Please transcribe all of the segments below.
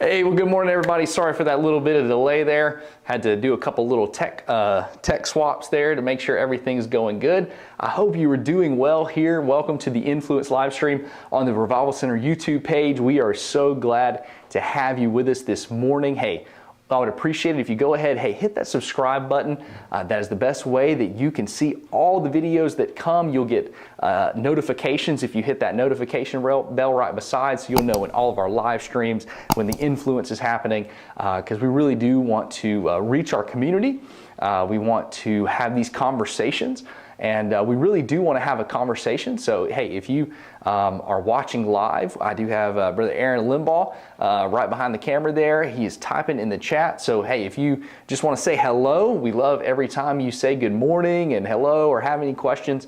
Hey, well, good morning, everybody. Sorry for that little bit of delay there. Had to do a couple little tech swaps there to make sure everything's going good. I hope you are doing well here. Welcome to the Influence Livestream on the Revival Center YouTube page. We are so glad to have you with us this morning. Hey, I would appreciate it if you go ahead, hit that subscribe button. That is the best way that you can see all the videos that come. You'll get notifications if you hit that notification bell right beside, so you'll know when all of our live streams, when the influence is happening, because we really do want to reach our community. We want to have these conversations. And we really do want to have a conversation. So, hey, if you are watching live, I do have Brother Aaron Limbaugh right behind the camera there. He is typing in the chat. So, hey, if you just want to say hello, we love every time you say good morning and hello or have any questions,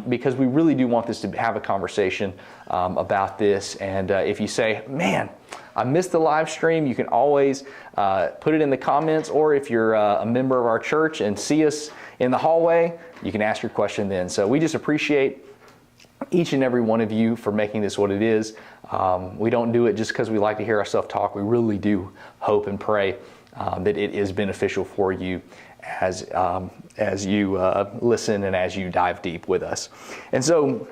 because we really do want this to have a conversation about this. And if you say, man, I missed the live stream, you can always put it in the comments, or if you're a member of our church and see us in the hallway, you can ask your question then. So we just appreciate each and every one of you for making this what it is. We don't do it just because we like to hear ourselves talk. We really do hope and pray that it is beneficial for you as you listen and as you dive deep with us. And so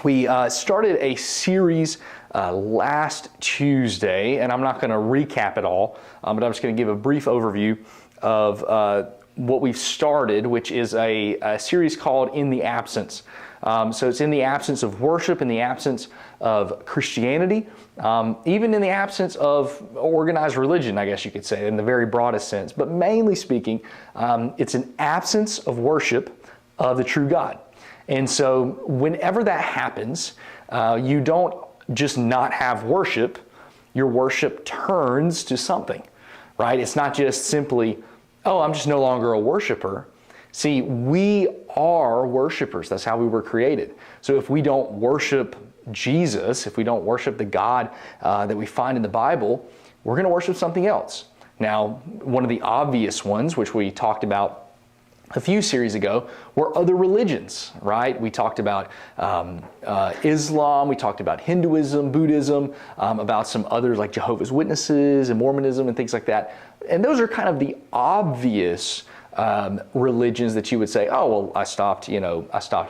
we started a series last Tuesday, and I'm not going to recap it all, but I'm just going to give a brief overview of what we've started, which is a series called In the Absence. So it's in the absence of worship, in the absence of Christianity, even in the absence of organized religion, I guess you could say, in the very broadest sense. But mainly speaking, it's an absence of worship of the true God. And so whenever that happens, you don't just not have worship. Your worship turns to something, right? It's not just simply, oh, I'm just no longer a worshiper. See, we are worshipers. That's how we were created. So if we don't worship Jesus, if we don't worship the God that we find in the Bible, we're going to worship something else. Now, one of the obvious ones, which we talked about a few series ago, were other religions, right? We talked about Islam, we talked about Hinduism, Buddhism, about some others like Jehovah's Witnesses and Mormonism and things like that. And those are kind of the obvious religions that you would say, oh, well, I stopped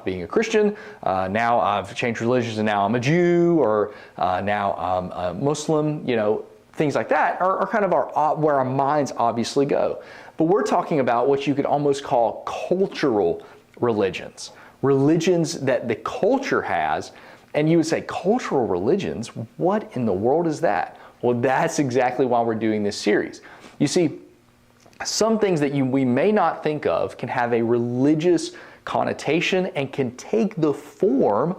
being a Christian. Now I've changed religions and now I'm a Jew, or now I'm a Muslim. Things like that are kind of where our minds obviously go. But we're talking about what you could almost call cultural religions, religions that the culture has. And you would say, cultural religions? What in the world is that? Well, that's exactly why we're doing this series. You see, some things that we may not think of can have a religious connotation and can take the form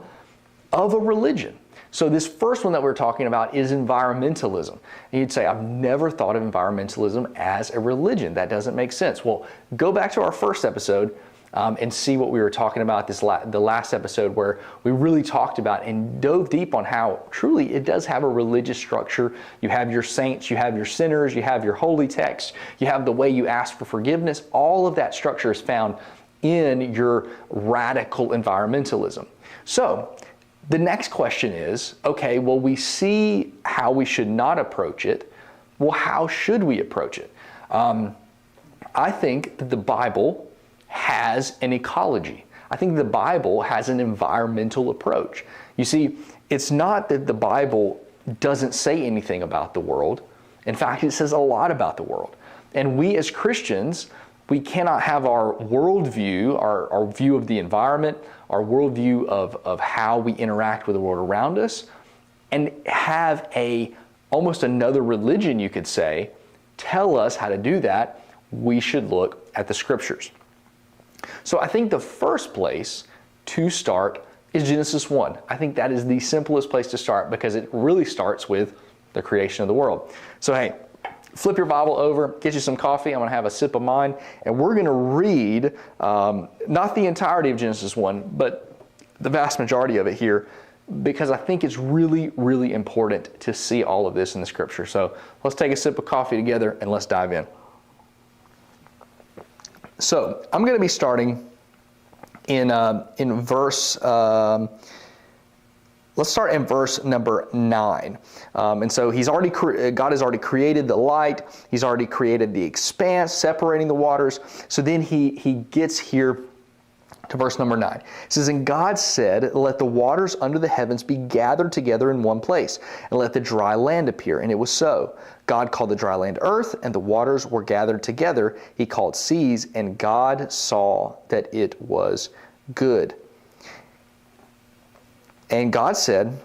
of a religion. So this first one that we're talking about is environmentalism. And you'd say, I've never thought of environmentalism as a religion. That doesn't make sense. Well, go back to our first episode and see what we were talking about the last episode, where we really talked about and dove deep on how truly it does have a religious structure. You have your saints, you have your sinners, you have your holy text, you have the way you ask for forgiveness. All of that structure is found in your radical environmentalism. So the next question is, okay, well, we see how we should not approach it. Well, how should we approach it? I think that the Bible has an ecology. I think the Bible has an environmental approach. You see, it's not that the Bible doesn't say anything about the world. In fact, it says a lot about the world. And we as Christians, we cannot have our worldview, our view of the environment, our worldview of how we interact with the world around us, and have almost another religion, you could say, tell us how to do that. We should look at the scriptures. So I think the first place to start is Genesis 1. I think that is the simplest place to start because it really starts with the creation of the world. So hey, flip your Bible over, get you some coffee. I'm going to have a sip of mine, and we're going to read not the entirety of Genesis 1, but the vast majority of it here, because I think it's really, really important to see all of this in the scripture. So let's take a sip of coffee together and let's dive in. So I'm going to be starting in verse Let's start in verse number 9. And so God has already created the light. He's already created the expanse, separating the waters. So then he gets here to verse number 9. It says, "And God said, let the waters under the heavens be gathered together in one place, and let the dry land appear. And it was so. God called the dry land earth, and the waters were gathered together. He called seas, and God saw that it was good. And God said,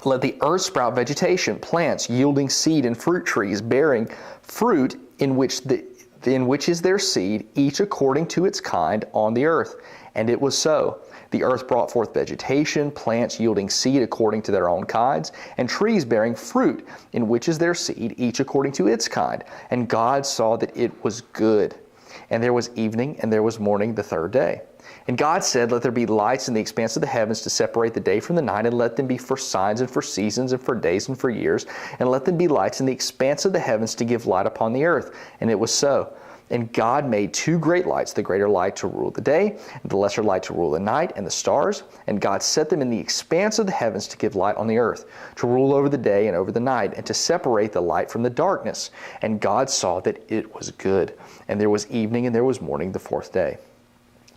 let the earth sprout vegetation, plants yielding seed, and fruit trees bearing fruit in which is their seed, each according to its kind on the earth. And it was so. The earth brought forth vegetation, plants yielding seed according to their own kinds, and trees bearing fruit in which is their seed, each according to its kind. And God saw that it was good. And there was evening, and there was morning the third day. And God said, let there be lights in the expanse of the heavens to separate the day from the night, and let them be for signs and for seasons and for days and for years. And let them be lights in the expanse of the heavens to give light upon the earth. And it was so. And God made two great lights, the greater light to rule the day, and the lesser light to rule the night, and the stars. And God set them in the expanse of the heavens to give light on the earth, to rule over the day and over the night, and to separate the light from the darkness. And God saw that it was good. And there was evening, and there was morning the fourth day.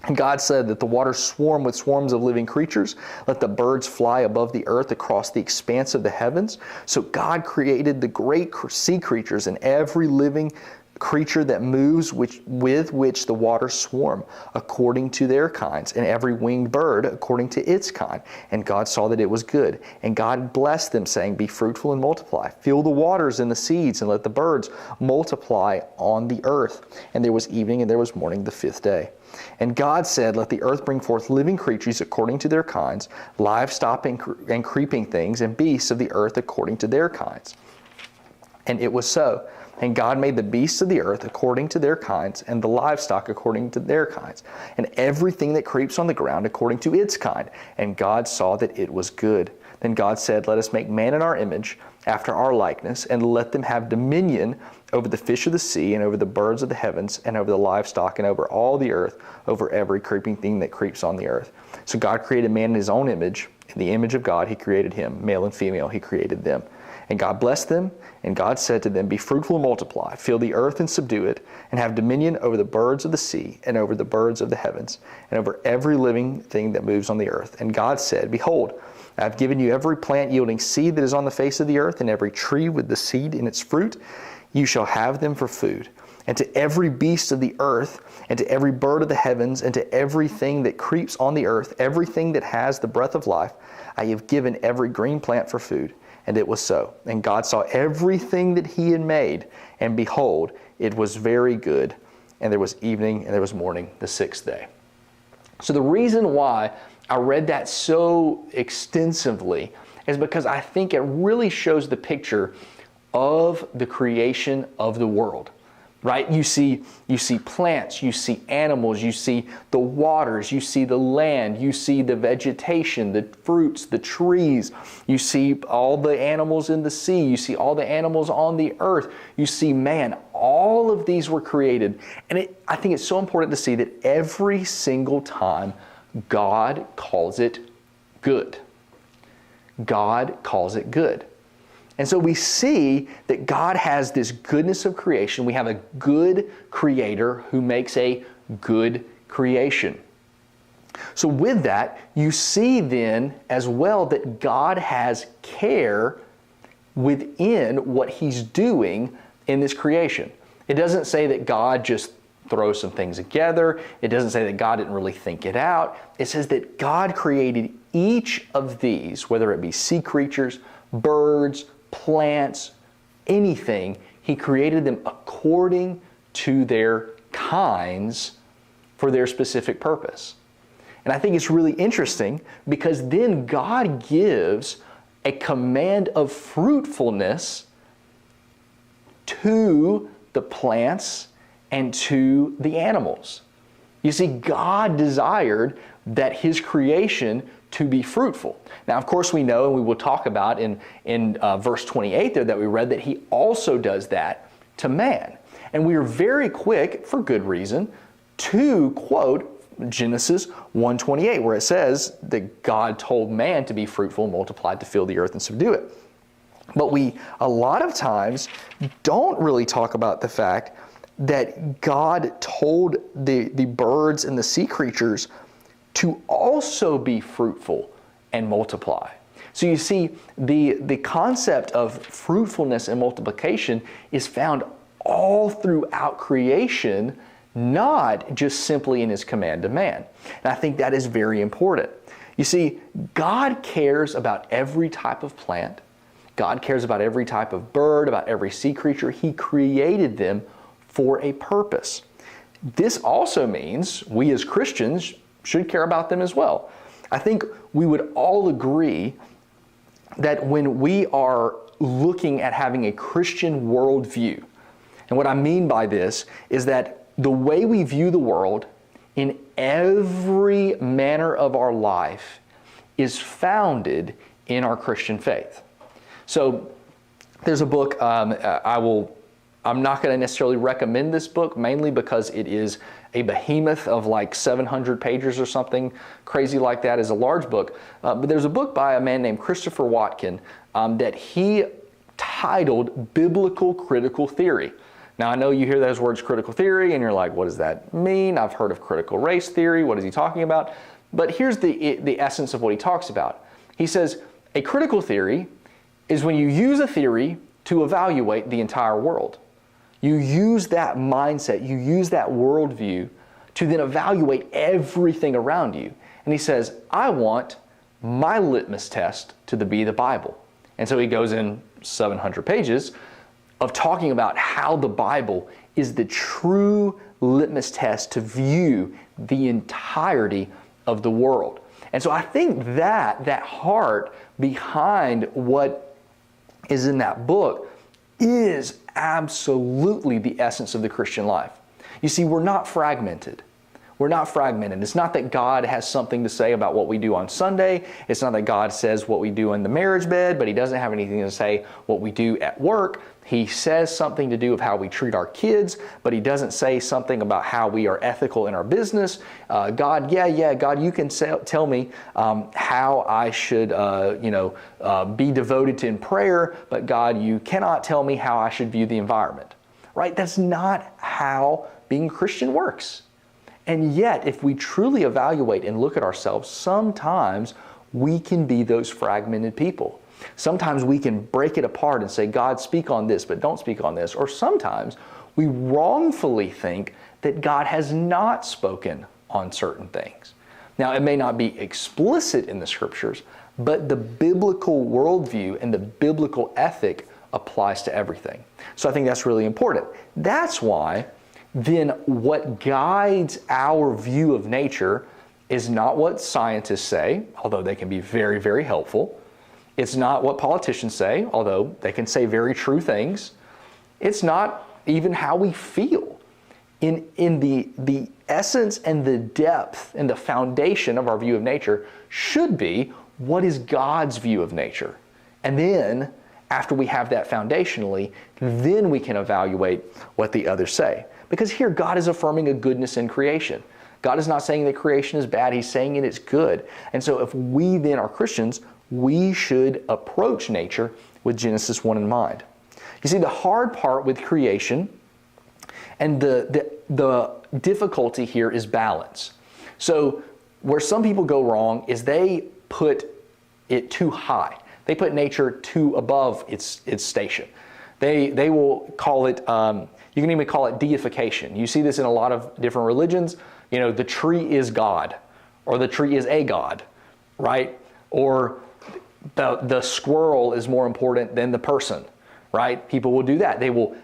And God said that the waters swarm with swarms of living creatures. Let the birds fly above the earth across the expanse of the heavens. So God created the great sea creatures and every living creature that moves with which the waters swarm, according to their kinds, and every winged bird according to its kind. And God saw that it was good. And God blessed them, saying, be fruitful and multiply. Fill the waters and the seas, and let the birds multiply on the earth. And there was evening, and there was morning the fifth day. And God said, let the earth bring forth living creatures according to their kinds, livestock and creeping things, and beasts of the earth according to their kinds. And it was so. And God made the beasts of the earth according to their kinds, and the livestock according to their kinds, and everything that creeps on the ground according to its kind. And God saw that it was good. Then God said, let us make man in our image, after our likeness, and let them have dominion over the fish of the sea, and over the birds of the heavens, and over the livestock, and over all the earth, over every creeping thing that creeps on the earth. So God created man in his own image. In the image of God he created him. Male and female he created them. And God blessed them, and God said to them, be fruitful and multiply, fill the earth and subdue it, and have dominion over the birds of the sea, and over the birds of the heavens, and over every living thing that moves on the earth. And God said, behold, I have given you every plant yielding seed that is on the face of the earth, and every tree with the seed in its fruit. You shall have them for food. And to every beast of the earth, and to every bird of the heavens, and to everything that creeps on the earth, everything that has the breath of life, I have given every green plant for food. And it was so. And God saw everything that he had made, and behold, it was very good. And there was evening, and there was morning, the sixth day. So the reason why I read that so extensively is because I think it really shows the picture of the creation of the world. Right? You see plants, you see animals, you see the waters, you see the land, you see the vegetation, the fruits, the trees, you see all the animals in the sea, you see all the animals on the earth, you see man. All of these were created. And I think it's so important to see that every single time God calls it good. God calls it good. And so we see that God has this goodness of creation. We have a good creator who makes a good creation. So with that, you see then as well that God has care within what he's doing in this creation. It doesn't say that God just throws some things together. It doesn't say that God didn't really think it out. It says that God created each of these, whether it be sea creatures, birds, plants, anything, he created them according to their kinds for their specific purpose. And I think it's really interesting because then God gives a command of fruitfulness to the plants and to the animals. You see, God desired that his creation to be fruitful. Now, of course, we know, and we will talk about in verse 28 there that we read, that he also does that to man. And we are very quick, for good reason, to quote Genesis 1:28, where it says that God told man to be fruitful, multiply, to fill the earth and subdue it. But we, a lot of times, don't really talk about the fact that God told the birds and the sea creatures to also be fruitful and multiply. So you see, the concept of fruitfulness and multiplication is found all throughout creation, not just simply in His command to man. And I think that is very important. You see, God cares about every type of plant. God cares about every type of bird, about every sea creature. He created them for a purpose. This also means we as Christians should care about them as well. I think we would all agree that when we are looking at having a Christian worldview, and what I mean by this is that the way we view the world in every manner of our life is founded in our Christian faith. So there's a book, I'm not going to necessarily recommend this book, mainly because it is a behemoth of like 700 pages or something crazy like that. It's a large book. But there's a book by a man named Christopher Watkin that he titled Biblical Critical Theory. Now, I know you hear those words critical theory and you're like, what does that mean? I've heard of critical race theory. What is he talking about? But here's the essence of what he talks about. He says, a critical theory is when you use a theory to evaluate the entire world. You use that mindset, you use that worldview to then evaluate everything around you. And he says, I want my litmus test to be the Bible. And so he goes in 700 pages of talking about how the Bible is the true litmus test to view the entirety of the world. And so I think that heart behind what is in that book is absolutely the essence of the Christian life. You see, we're not fragmented. We're not fragmented. It's not that God has something to say about what we do on Sunday. It's not that God says what we do in the marriage bed, but He doesn't have anything to say what we do at work. He says something to do with how we treat our kids, but He doesn't say something about how we are ethical in our business. God, God, you can tell me how I should, be devoted to in prayer, but God, you cannot tell me how I should view the environment. Right? That's not how being Christian works. And yet, if we truly evaluate and look at ourselves, sometimes we can be those fragmented people. Sometimes we can break it apart and say, God, speak on this, but don't speak on this. Or sometimes we wrongfully think that God has not spoken on certain things. Now, it may not be explicit in the Scriptures, but the biblical worldview and the biblical ethic applies to everything. So I think that's really important. That's why then what guides our view of nature is not what scientists say, although they can be very, very helpful. It's not what politicians say, although they can say very true things. It's not even how we feel. In the essence and the depth and the foundation of our view of nature should be what is God's view of nature. And then, after we have that foundationally, then we can evaluate what the others say. Because here God is affirming a goodness in creation. God is not saying that creation is bad, He's saying it is good. And so if we then are Christians, we should approach nature with Genesis 1 in mind. You see, the hard part with creation and the difficulty here is balance. So where some people go wrong is they put it too high. They put nature too above its station. They will call it, you can even call it deification. You see this in a lot of different religions. You know, the tree is God, or the tree is a God, right? Or the squirrel is more important than the person, right? People will do that. They will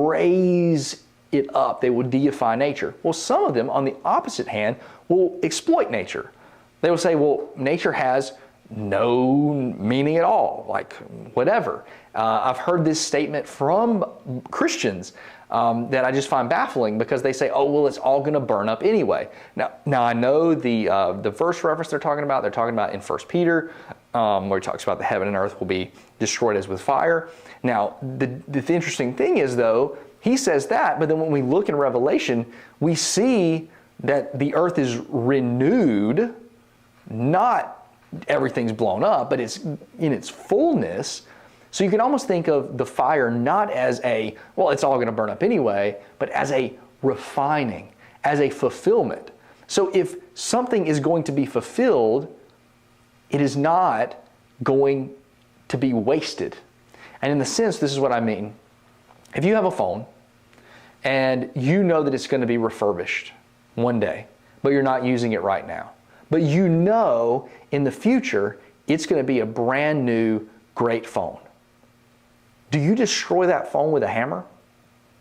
raise it up. They will deify nature. Well, some of them, on the opposite hand, will exploit nature. They will say, well, nature has no meaning at all, like whatever. I've heard this statement from Christians that I just find baffling because they say, oh, well, it's all going to burn up anyway. Now I know the verse reference they're talking about in 1 Peter, where he talks about the heaven and earth will be destroyed as with fire. Now, the interesting thing is, though, he says that, but then when we look in Revelation, we see that the earth is renewed, not everything's blown up, but it's in its fullness. So you can almost think of the fire not as a, well, it's all going to burn up anyway, but as a refining, as a fulfillment. So if something is going to be fulfilled, it is not going to be wasted. And in the sense, this is what I mean. If you have a phone and you know that it's going to be refurbished one day, but you're not using it right now, but you know in the future it's going to be a brand new great phone. Do you destroy that phone with a hammer?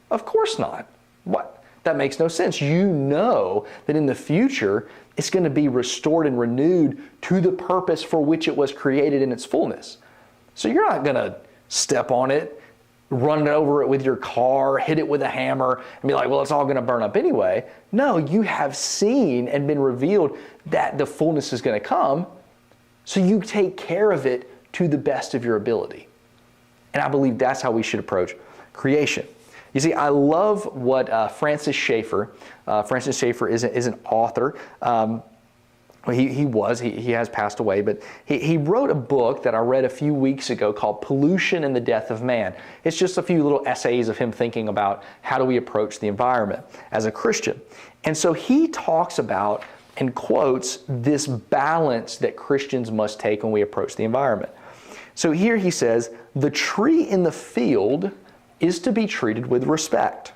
Of course not. What? That makes no sense. You know that in the future it's going to be restored and renewed to the purpose for which it was created in its fullness. So you're not going to step on it, run over it with your car, hit it with a hammer, and be like, well, it's all going to burn up anyway. No, you have seen and been revealed that the fullness is going to come, so you take care of it to the best of your ability. And I believe that's how we should approach creation. You see, I love what Francis Schaeffer is an author. He has passed away, but he wrote a book that I read a few weeks ago called Pollution and the Death of Man. It's just a few little essays of him thinking about how do we approach the environment as a Christian. And so he talks about and quotes this balance that Christians must take when we approach the environment. So here he says, the tree in the field is to be treated with respect.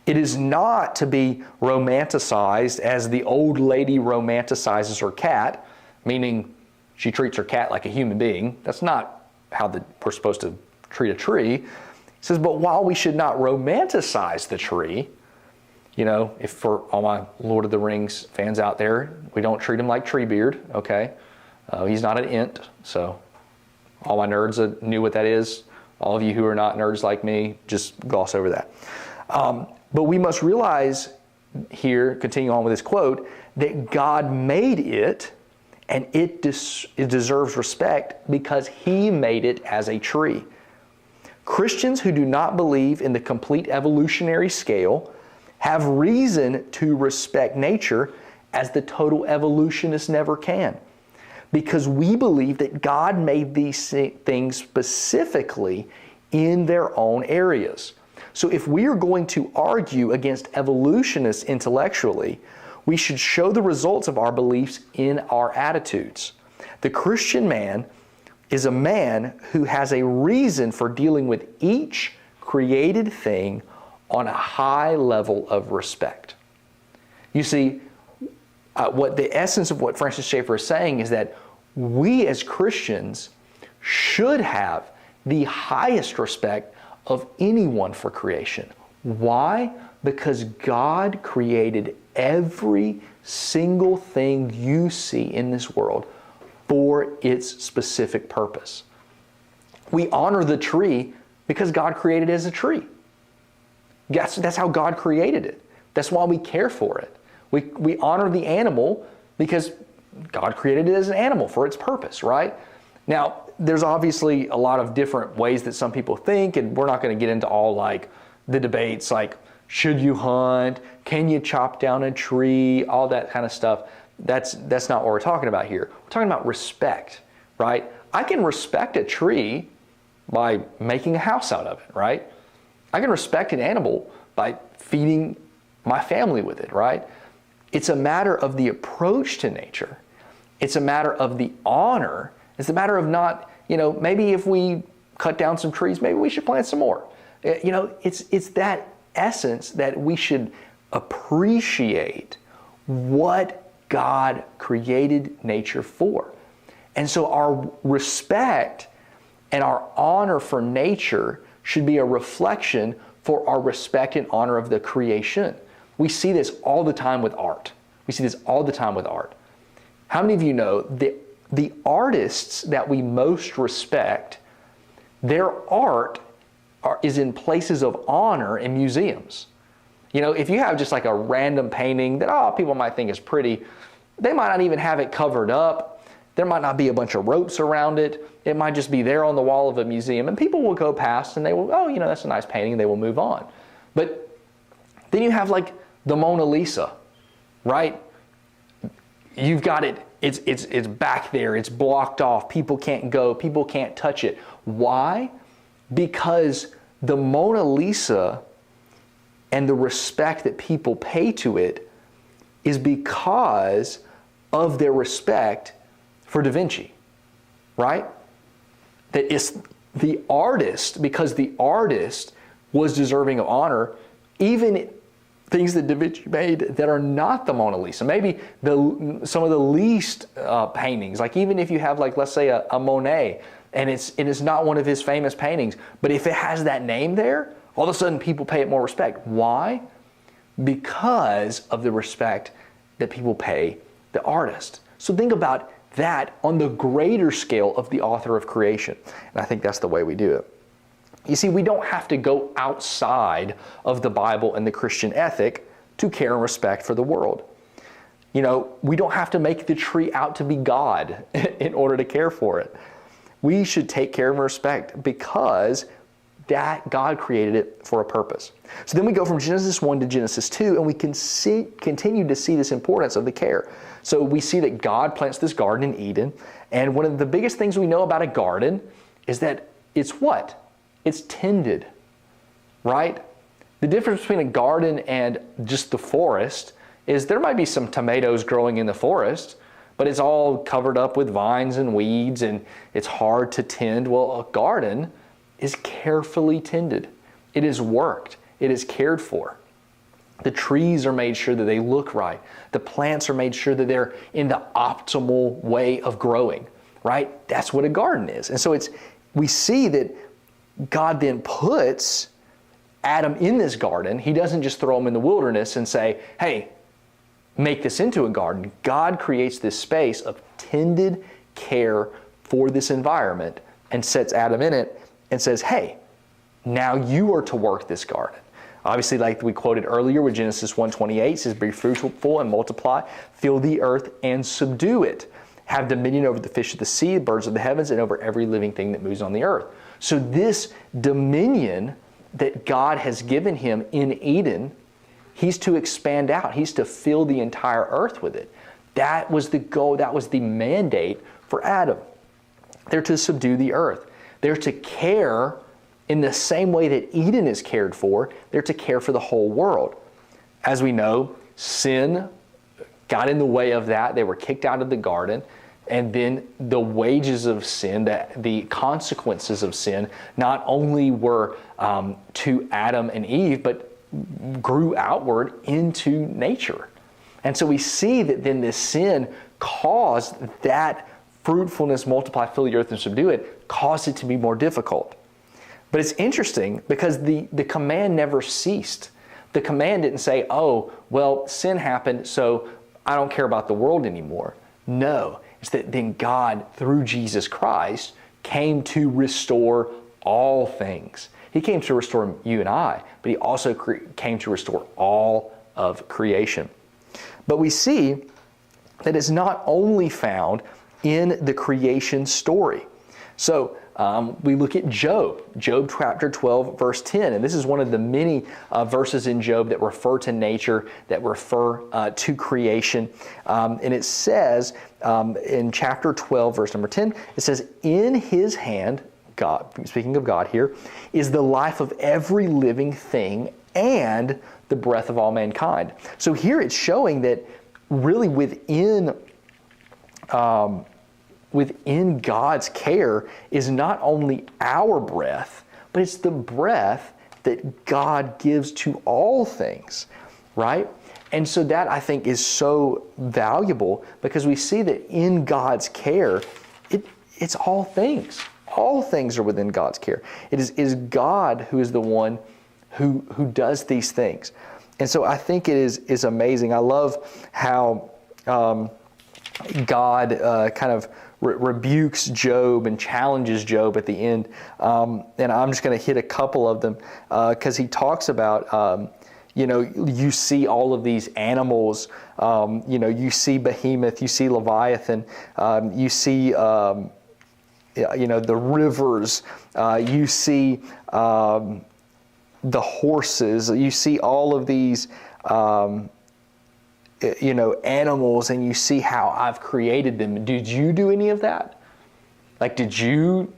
It is not to be romanticized as the old lady romanticizes her cat, meaning she treats her cat like a human being. That's not how we're supposed to treat a tree. He says, but while we should not romanticize the tree, if for all my Lord of the Rings fans out there, we don't treat him like Treebeard, okay? He's not an Ent, so all my nerds knew what that is. All of you who are not nerds like me, just gloss over that. But we must realize here, continue on with this quote, that God made it and it deserves respect because He made it as a tree. Christians who do not believe in the complete evolutionary scale have reason to respect nature as the total evolutionist never can. Because we believe that God made these things specifically in their own areas. So if we are going to argue against evolutionists intellectually, we should show the results of our beliefs in our attitudes. The Christian man is a man who has a reason for dealing with each created thing on a high level of respect. You see, what the essence of what Francis Schaeffer is saying is that we as Christians should have the highest respect of anyone for creation. Why? Because God created every single thing you see in this world for its specific purpose. We honor the tree because God created it as a tree. That's how God created it. That's why we care for it. We honor the animal because God created it as an animal for its purpose, right? Now, there's obviously a lot of different ways that some people think, and we're not going to get into all like the debates like, should you hunt? Can you chop down a tree? All that kind of stuff. That's not what we're talking about here. We're talking about respect, right? I can respect a tree by making a house out of it, right? I can respect an animal by feeding my family with it, right? It's a matter of the approach to nature. It's a matter of the honor. It's a matter of not, maybe if we cut down some trees, maybe we should plant some more. It's that essence that we should appreciate what God created nature for. And so our respect and our honor for nature should be a reflection for our respect and honor of the creation. We see this all the time with art. How many of you know that the artists that we most respect, their art is in places of honor in museums? If you have just like a random painting that people might think is pretty, they might not even have it covered up. There might not be a bunch of ropes around it. It might just be there on the wall of a museum, and people will go past and they will, that's a nice painting, and they will move on. But then you have like the Mona Lisa, right? You've got it, it's back there, it's blocked off, people can't go, people can't touch it. Why? Because the Mona Lisa and the respect that people pay to it is because of their respect for Da Vinci, right? That it's the artist, because the artist was deserving of honor, even things that Da Vinci made that are not the Mona Lisa. Maybe some of the least paintings, like even if you have, like, let's say a Monet, and it's not one of his famous paintings, but if it has that name there, all of a sudden people pay it more respect. Why? Because of the respect that people pay the artist. So think about that on the greater scale of the author of creation. And I think that's the way we do it. You see, we don't have to go outside of the Bible and the Christian ethic to care and respect for the world. You know, we don't have to make the tree out to be God in order to care for it. We should take care and respect because that God created it for a purpose. So then we go from Genesis 1 to Genesis 2, and we can continue to see this importance of the care. So we see that God plants this garden in Eden, and one of the biggest things we know about a garden is that it's what? It's tended, right? The difference between a garden and just the forest is there might be some tomatoes growing in the forest, but it's all covered up with vines and weeds, and it's hard to tend. Well, a garden is carefully tended. It is worked. It is cared for. The trees are made sure that they look right. The plants are made sure that they're in the optimal way of growing, right? That's what a garden is. And so we see that God then puts Adam in this garden. He doesn't just throw him in the wilderness and say, hey, make this into a garden. God creates this space of tended care for this environment and sets Adam in it and says, hey, now you are to work this garden. Obviously, like we quoted earlier with Genesis 1:28, says, be fruitful and multiply, fill the earth and subdue it. Have dominion over the fish of the sea, birds of the heavens, and over every living thing that moves on the earth. So this dominion that God has given him in Eden, he's to expand out. He's to fill the entire earth with it. That was the goal. That was the mandate for Adam. They're to subdue the earth. They're to care in the same way that Eden is cared for. They're to care for the whole world. As we know, sin got in the way of that. They were kicked out of the garden. And then the wages of sin, the consequences of sin, not only were to Adam and Eve, but grew outward into nature. And so we see that then this sin caused that fruitfulness, multiply, fill the earth, and subdue it, caused it to be more difficult. But it's interesting because the command never ceased. The command didn't say, oh, well, sin happened, so I don't care about the world anymore. No. It's that then God, through Jesus Christ, came to restore all things. He came to restore you and I, but he also came to restore all of creation. But we see that it's not only found in the creation story. So we look at Job chapter 12, verse 10, and this is one of the many verses in Job that refer to nature, that refer to creation. And it says in chapter 12, verse number 10, it says, in his hand, God, speaking of God here, is the life of every living thing and the breath of all mankind. So here it's showing that really within God's care is not only our breath, but it's the breath that God gives to all things, right? And so that, I think, is so valuable because we see that in God's care, it's all things. All things are within God's care. It is God who is the one who does these things. And so I think it is amazing. I love how God kind of rebukes Job and challenges Job at the end. And I'm just going to hit a couple of them because he talks about, you see all of these animals, you see Behemoth, you see Leviathan, you see, the rivers, you see the horses, you see all of these animals and you see how I've created them. Did you do any of that? Like, did you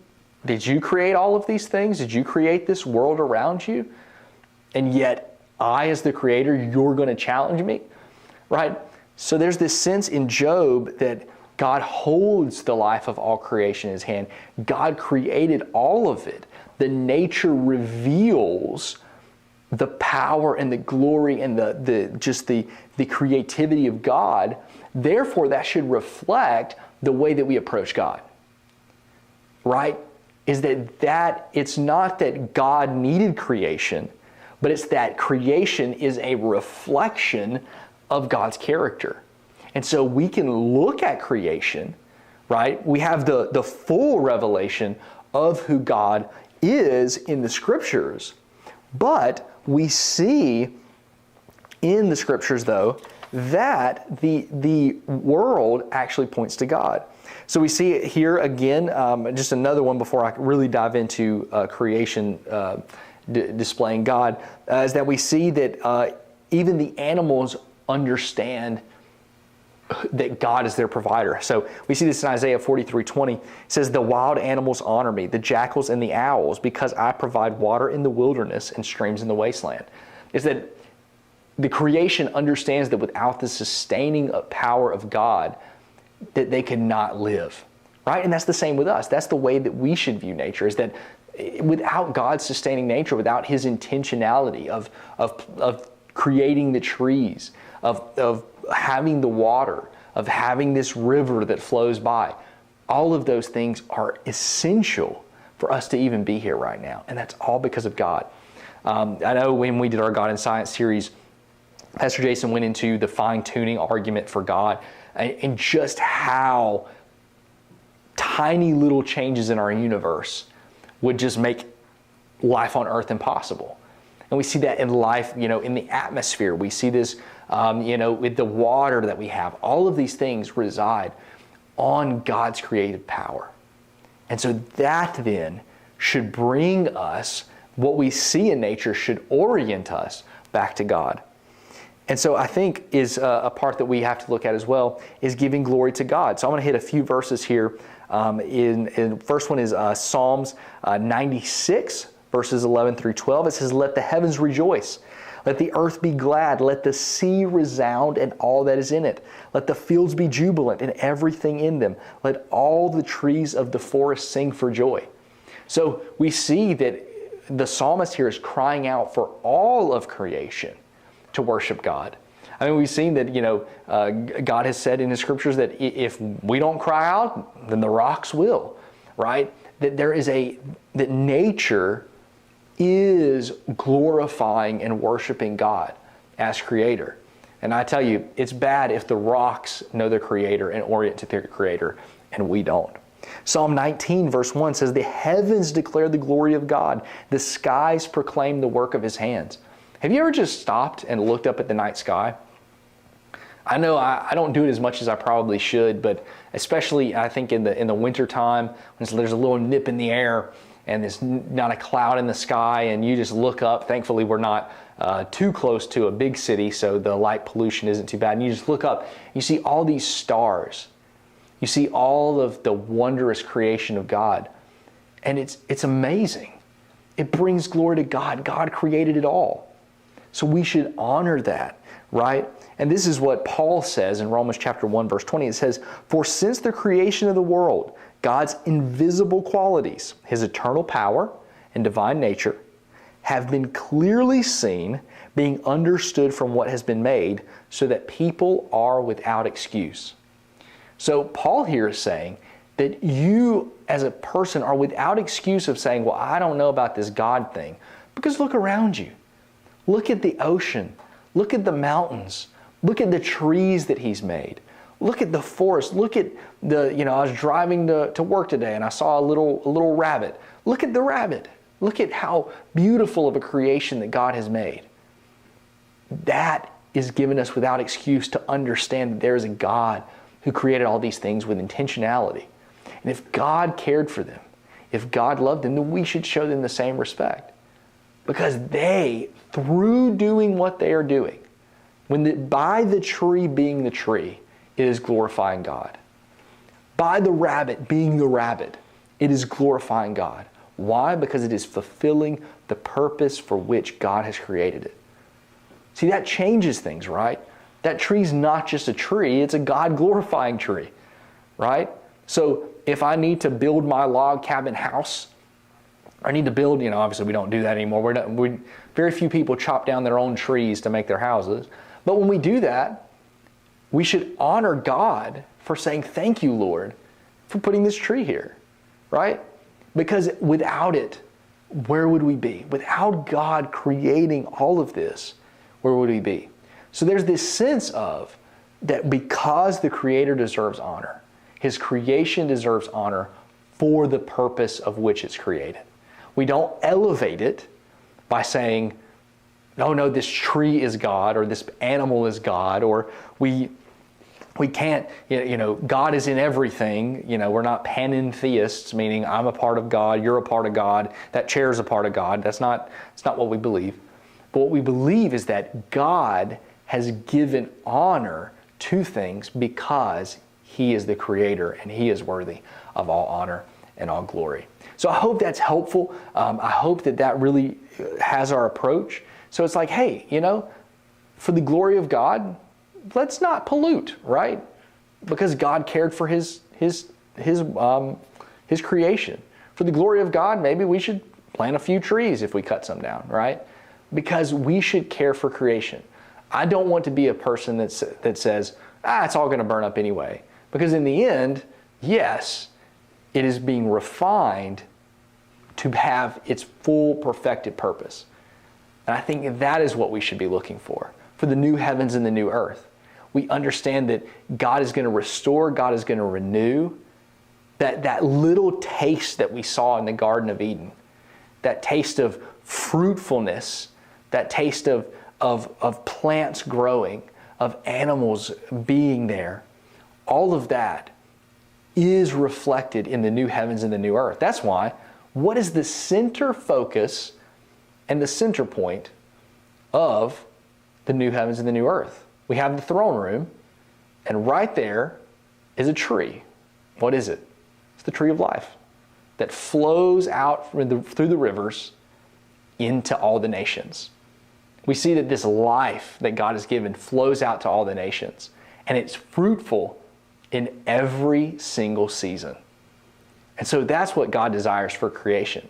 create all of these things? Did you create this world around you? And yet, I, as the creator, you're going to challenge me, right? So there's this sense in Job that God holds the life of all creation in his hand. God created all of it. The nature reveals the power and the glory and the creativity of God. Therefore, that should reflect the way that we approach God, right? Is that it's not that God needed creation, but it's that creation is a reflection of God's character. And so we can look at creation, right? We have the full revelation of who God is in the Scriptures, but we see in the Scriptures, though, that the world actually points to God. So we see it here again, just another one before I really dive into creation displaying God, is that we see that even the animals understand that God is their provider. So we see this in Isaiah 43:20. It says, "The wild animals honor me, the jackals and the owls, because I provide water in the wilderness and streams in the wasteland." Is that the creation understands that without the sustaining power of God, that they cannot live, right? And that's the same with us. That's the way that we should view nature, is that without God's sustaining nature, without His intentionality of creating the trees, of having the water, of having this river that flows by, all of those things are essential for us to even be here right now. And that's all because of God. I know when we did our God and Science series, Pastor Jason went into the fine-tuning argument for God and just how tiny little changes in our universe would just make life on earth impossible. And we see that in life, in the atmosphere. We see this, with the water that we have. All of these things reside on God's creative power. And so that then should bring us, what we see in nature should orient us back to God. And so I think is a part that we have to look at as well, is giving glory to God. So I'm going to hit a few verses here. First one is Psalms 96, verses 11 through 12. It says, "Let the heavens rejoice. Let the earth be glad. Let the sea resound and all that is in it. Let the fields be jubilant and everything in them. Let all the trees of the forest sing for joy." So we see that the psalmist here is crying out for all of creation to worship God. I mean, we've seen that, God has said in His Scriptures that if we don't cry out, then the rocks will, right? That nature is glorifying and worshiping God as Creator. And I tell you, it's bad if the rocks know their Creator and orient to their Creator, and we don't. Psalm 19 verse 1 says, "The heavens declare the glory of God. The skies proclaim the work of His hands." Have you ever just stopped and looked up at the night sky? I know I don't do it as much as I probably should, but especially I think in the winter time, when there's a little nip in the air and there's not a cloud in the sky, and you just look up. Thankfully, we're not too close to a big city, so the light pollution isn't too bad. And you just look up, you see all these stars. You see all of the wondrous creation of God. And it's amazing. It brings glory to God. God created it all. So we should honor that, right? And this is what Paul says in Romans chapter 1, verse 20. It says, "For since the creation of the world, God's invisible qualities, His eternal power and divine nature, have been clearly seen, being understood from what has been made, so that people are without excuse." So Paul here is saying that you as a person are without excuse of saying, "Well, I don't know about this God thing," because look around you. Look at the ocean. Look at the mountains. Look at the trees that He's made. Look at the forest. Look at I was driving to work today and I saw a little rabbit. Look at the rabbit. Look at how beautiful of a creation that God has made. That is given us without excuse to understand that there is a God who created all these things with intentionality. And if God cared for them, if God loved them, then we should show them the same respect. Because they, through doing what they are doing, By the tree being the tree, it is glorifying God. By the rabbit being the rabbit, it is glorifying God. Why? Because it is fulfilling the purpose for which God has created it. See, that changes things, right? That tree's not just a tree, it's a God-glorifying tree, right? So if I need to build my log cabin house, I need to build, obviously we don't do that anymore. Very few people chop down their own trees to make their houses. But when we do that, we should honor God for saying, thank you, Lord, for putting this tree here, right? Because without it, where would we be? Without God creating all of this, where would we be? So there's this sense of that because the Creator deserves honor, His creation deserves honor for the purpose of which it's created. We don't elevate it by saying, no, this tree is God, or this animal is God, or we can't, God is in everything. We're not panentheists, meaning I'm a part of God, you're a part of God, that chair is a part of God. It's not what we believe. But what we believe is that God has given honor to things because He is the Creator and He is worthy of all honor and all glory. So I hope that's helpful. I hope that really has our approach. So it's like, hey, for the glory of God, let's not pollute, right? Because God cared for His creation. For the glory of God, maybe we should plant a few trees if we cut some down, right? Because we should care for creation. I don't want to be a person that says, it's all going to burn up anyway. Because in the end, yes, it is being refined to have its full perfected purpose. And I think that is what we should be looking for the new heavens and the new earth. We understand that God is going to restore, God is going to renew. That little taste that we saw in the Garden of Eden, that taste of fruitfulness, that taste of plants growing, of animals being there, all of that is reflected in the new heavens and the new earth. That's why, what is the center focus and the center point of the new heavens and the new earth? We have the throne room, and right there is a tree. What is it? It's the tree of life that flows out through the rivers into all the nations. We see that this life that God has given flows out to all the nations, and it's fruitful in every single season. And so that's what God desires for creation,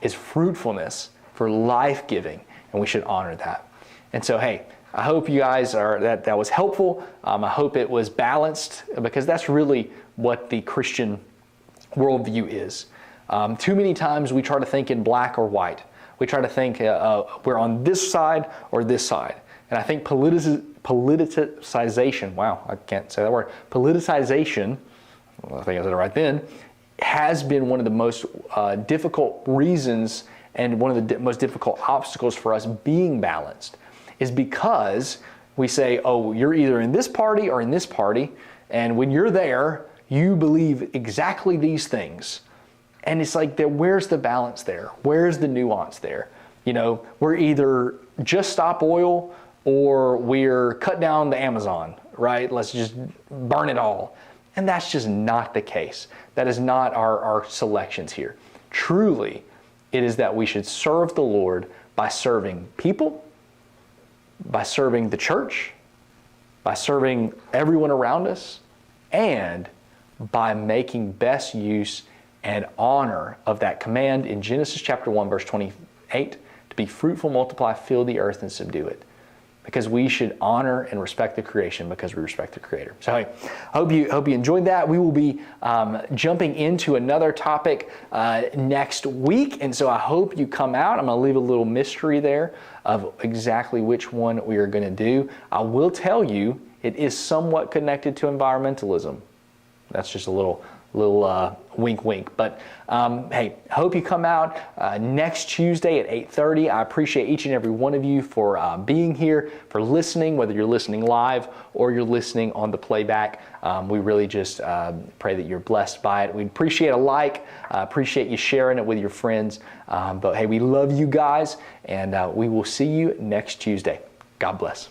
is fruitfulness, for life-giving, and we should honor that. And so, hey, I hope you guys that was helpful. I hope it was balanced, because that's really what the Christian worldview is. Too many times we try to think in black or white. We try to think we're on this side or this side. And I think politicization, wow, I can't say that word, politicization, well, I think I said it right then, has been one of the most difficult reasons and one of the most difficult obstacles for us being balanced, is because we say, oh, you're either in this party or in this party, and when you're there, you believe exactly these things. And it's like, where's the balance there? Where's the nuance there? We're either just stop oil or we're cut down the Amazon, right? Let's just burn it all. And that's just not the case. That is not our selections here. Truly, it is that we should serve the Lord by serving people, by serving the church, by serving everyone around us, and by making best use and honor of that command in Genesis chapter 1, verse 28, to be fruitful, multiply, fill the earth, and subdue it. Because we should honor and respect the creation because we respect the Creator. So I hope you enjoyed that. We will be jumping into another topic next week, and so I hope you come out. I'm going to leave a little mystery there of exactly which one we are going to do. I will tell you it is somewhat connected to environmentalism. That's just a little wink wink, but hey, hope you come out next Tuesday at 8:30. I appreciate each and every one of you for being here, for listening, whether you're listening live or you're listening on the playback. We really just pray that you're blessed by it. We appreciate a like, appreciate you sharing it with your friends, but hey, we love you guys, and we will see you next Tuesday. God bless.